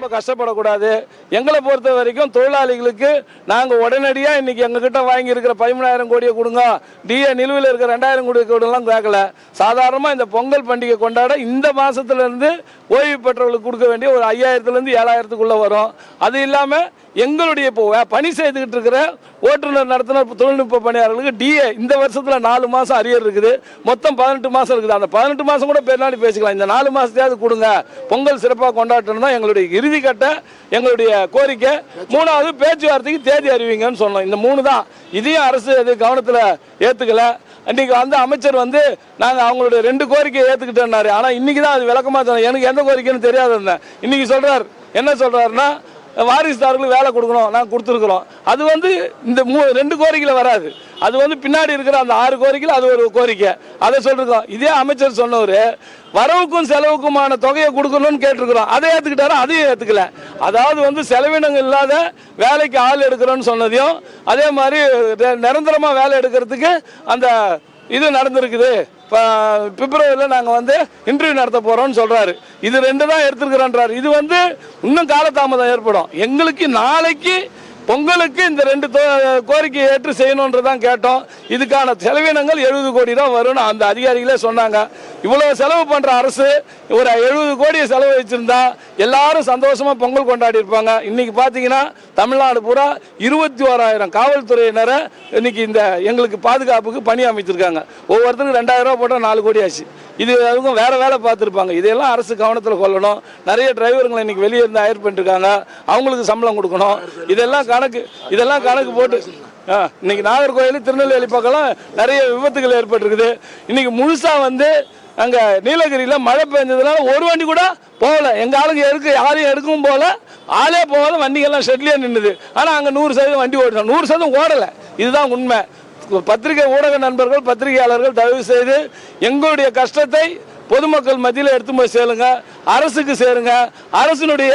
ரொம்ப கஷ்டப்படக்கூடாது. எங்களை பொறுத்த வரைக்கும் தொழிலாளிகளுக்கு நாங்கள் உடனடியாக இன்னைக்கு எங்ககிட்ட வாங்கி இருக்கிற 13,000 கோடியை கொடுங்க, டிஏ நிலுவையில் இருக்கிற 2,000 கோடி கூடலாம் கேட்கல. சாதாரணமாக இந்த பொங்கல் பண்டிகை கொண்டாட இந்த மாதத்துலேருந்து ஓய்வு பெற்றவர்களுக்கு கொடுக்க வேண்டிய ஒரு 5,000லேருந்து 7,000க்குள்ளே வரும். அது இல்லாமல் எங்களுடைய இப்போ பணி செய்துக்கிட்டு இருக்கிற ஓட்டுநர் நடத்துனர் தொழில்நுட்ப பணியாளர்களுக்கு டிஏ இந்த வருஷத்தில் 4 மாதம் அரியர் இருக்குது. மொத்தம் 18 மாதம் இருக்குது. அந்த 18 மாதம் கூட பெருநாளி பேசிக்கலாம். இந்த 4 மாதத்தையாவது கொடுங்க, பொங்கல் சிறப்பாக கொண்டாடணும் தான் எங்களுடைய இறுதிக்கட்ட எங்களுடைய கோரிக்கை. 3வது பேச்சுவார்த்தைக்கு தேதி அறிவிங்கன்னு சொன்னோம். இந்த 3 தான். இதையும் அரசு அது கவனத்தில் ஏற்றுக்கல. இன்னைக்கு அமைச்சர் நாங்கள் அவங்களுடைய 2 கோரிக்கையை ஏற்றுக்கிட்டேன்னாரு. ஆனால் இன்னைக்கு தான் அது விளக்கமாக சொன்னேன். எனக்கு எந்த கோரிக்கைன்னு தெரியாது இருந்தேன். இன்னைக்கு சொல்கிறார், என்ன சொல்கிறாருன்னா வாரிசுதாரர்களுக்கு வேலை கொடுக்கணும், நாங்கள் கொடுத்துருக்குறோம். அது இந்த 2 கோரிக்கையில் வராது. அது பின்னாடி இருக்கிற அந்த 6 கோரிக்கையில் அது ஒரு கோரிக்கை. அதை சொல்லிருக்கோம். இதே அமைச்சர் சொன்னவர் வரவுக்கும் செலவுக்குமான தொகையை கொடுக்கணும்னு கேட்டிருக்கிறோம். அதை ஏற்றுக்கிட்டாரோ அதையும் ஏற்றுக்கல. அதாவது செலவினங்கள் இல்லாத வேலைக்கு ஆள் எடுக்கிறோன்னு சொன்னதையும், அதே மாதிரி நிரந்தரமாக வேலை எடுக்கிறதுக்கு அந்த இது நடந்திருக்குது. பிப்ரவரியில் நாங்கள் இன்டர்வியூ நடத்த போகிறோம்னு சொல்கிறாரு. இது 2 தான் எடுத்துருக்குறோன்றார். இது இன்னும் காலதாமதம் ஏற்படும். எங்களுக்கு நாளைக்கு பொங்கலுக்கு இந்த 2 கோரிக்கையை ஏற்று செய்யணுன்றதான் கேட்டோம். இதுக்கான செலவினங்கள் 70 கோடி தான் வரும்னு அந்த அதிகாரிகளே சொன்னாங்க. இவ்வளோ செலவு பண்ணுற அரசு ஒரு 70 கோடியை செலவு வச்சுருந்தா எல்லாரும் சந்தோஷமாக பொங்கல் கொண்டாடி இருப்பாங்க. இன்றைக்கி பார்த்தீங்கன்னா தமிழ்நாடு பூரா 21,000 காவல்துறையினரை இன்னைக்கு இந்த எங்களுக்கு பாதுகாப்புக்கு பணி அமைச்சிருக்காங்க. ஒவ்வொருத்தருக்கு 2,000 ரூபா போட்டால் 4 கோடி ஆச்சு. இது அவங்க வேறு வேலை பார்த்துருப்பாங்க. இதெல்லாம் அரசு கவனத்தில் கொள்ளணும். நிறைய டிரைவருங்களை இன்னைக்கு வெளியே இருந்து ஹயர் பண்ணிருக்காங்க, அவங்களுக்கு சம்பளம் கொடுக்கணும். இதெல்லாம் கணக்கு போட்டு இன்னைக்கு நாகர்கோவில் திருநெல்வேலி பக்கம் நிறைய விபத்துகள் ஏற்பட்டிருக்குது. இன்னைக்கு முழுசா அங்கே நீலகிரியில் மழை பெஞ்சதுனால ஒரு வண்டி கூட போகல. எங்கள் ஆளுங்க யாரையும் எடுக்கவும் போகல, ஆளே போகாத வண்டிகள்லாம் ஷெட்லேயே நின்றுது. ஆனால் அங்கே 100% வண்டி ஓடணும், 100% ஓடலை. இதுதான் உண்மை. பத்திரிகை ஊடக நண்பர்கள், பத்திரிகையாளர்கள் தயவு செய்து எங்களுடைய கஷ்டத்தை பொதுமக்கள் மத்தியில் எடுத்து போய் சேருங்க, அரசுக்கு சேருங்க. அரசினுடைய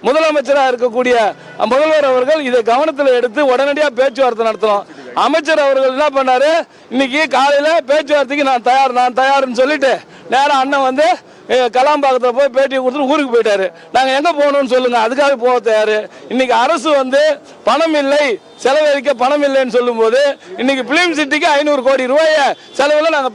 முதலமைச்சராக இருக்கக்கூடிய முதல்வர் அவர்கள் இதை கவனத்தில் எடுத்து உடனடியாக பேச்சுவார்த்தை நடத்தணும். அமைச்சர் அவர்கள் என்ன பண்ணாரு, இன்னைக்கு காலையில் பேச்சுவார்த்தைக்கு நான் தயார்னு சொல்லிட்டு நேரம் அண்ணன் கலாம்பாக்கத்தில் போய் பேட்டியை கொடுத்துட்டு ஊருக்கு போயிட்டாரு. நாங்கள் எங்கே போகணும்னு சொல்லுங்க, அதுக்காக போக தயார். இன்னைக்கு அரசு பணம் இல்லை, செலவழிக்க பணம் இல்லைன்னு சொல்லும்போது இன்னைக்கு பிலிம் சிட்டிக்கு 500 கோடி ரூபாயை செலவில் நாங்கள்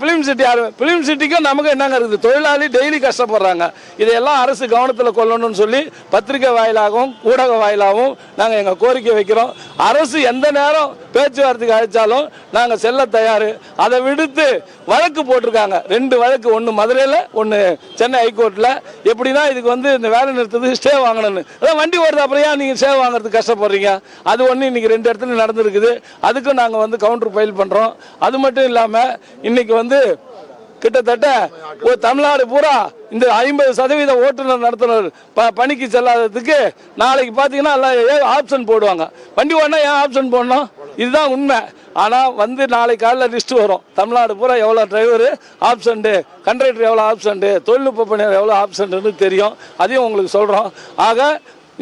பிலிம் சிட்டிக்கும் நமக்கு என்னங்க இருக்குது? தொழிலாளி டெய்லி கஷ்டப்படுறாங்க. இதையெல்லாம் அரசு கவனத்தில் கொள்ளணும்னு சொல்லி பத்திரிகை வாயிலாகவும் ஊடக வாயிலாகவும் நாங்கள் எங்கள் கோரிக்கை வைக்கிறோம். அரசு எந்த நேரம் பேச்சுவார்த்தைக்கு அழைச்சாலும் நாங்கள் செல்ல தயார். அதை விடுத்து வழக்கு போட்டிருக்காங்க, 2 வழக்கு, ஒன்று மதுரையில், ஒன்று சென்னை ஹைகோர்ட்டில். எப்படின்னா இதுக்கு இந்த வேலை நிறுத்தத்துக்கு ஸ்டே வாங்கணும்னு. அதான் வண்டி ஓடுது, அப்புறம் ஏன் நீங்கள் ஸ்டே வாங்குறதுக்கு கஷ்டப்படுறீங்க? அது ஒன்று இன்னைக்கு 2 இடத்துல நடந்திருக்குது. அதுக்கும் நாங்கள் கவுண்டர் ஃபைல் பண்ணுறோம். அது மட்டும் இல்லாமல் இன்னைக்கு கிட்டத்தட்ட ஒரு தமிழ்நாடு பூரா இந்த 50% ஓட்டுநர் நடத்துனர் பணிக்கு செல்லாததுக்கு நாளைக்கு பார்த்தீங்கன்னா எல்லாம் ஆப்ஷன் போடுவாங்க. வண்டி ஓடனா ஏன் ஆப்ஷன் போடணும்? இதுதான் உண்மை. ஆனால் நாளைக்கு காலையில் லிஸ்ட்டு வரும். தமிழ்நாடு பூரா எவ்வளோ டிரைவரு ஆப்ஷன்ட்டு, கண்டக்டர் எவ்வளோ ஆப்ஷன்ட்டு, தொழில்நுட்ப பணியாளர் எவ்வளோ ஆப்ஷன்ட்டுன்னு தெரியும். அதையும் உங்களுக்கு சொல்கிறோம். ஆக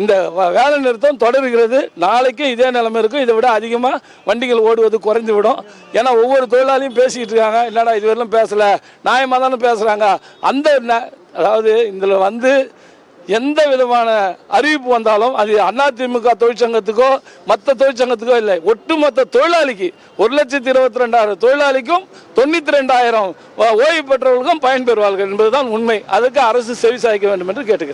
இந்த வேலை நிறுத்தம் தொடர்கிறது. நாளைக்கு இதே நிலைமை இருக்கும். இதை விட அதிகமாக வண்டிகள் ஓடுவது குறைந்து விடும். ஏன்னா ஒவ்வொரு தொழிலாளியும் பேசிக்கிட்டு இருக்காங்க, என்னடா இதுவரையிலும் பேசலை, நியாயமாக தானே பேசுகிறாங்க. அதாவது இதில் எந்த விதமான அறிவிப்பு வந்தாலும் அது அதிமுக தொழிற்சங்கத்துக்கோ மற்ற தொழிற்சங்கத்துக்கோ இல்லை, ஒட்டுமொத்த தொழிலாளிக்கு 1,22,000 தொழிலாளிக்கும் 92,000 ஓய்வு பெற்றவர்களுக்கும் பயன்பெறுவார்கள் என்பதுதான் உண்மை. அதுக்கு அரசு செவி சாய்க்க வேண்டும் என்று கேட்டுக்கிறேன்.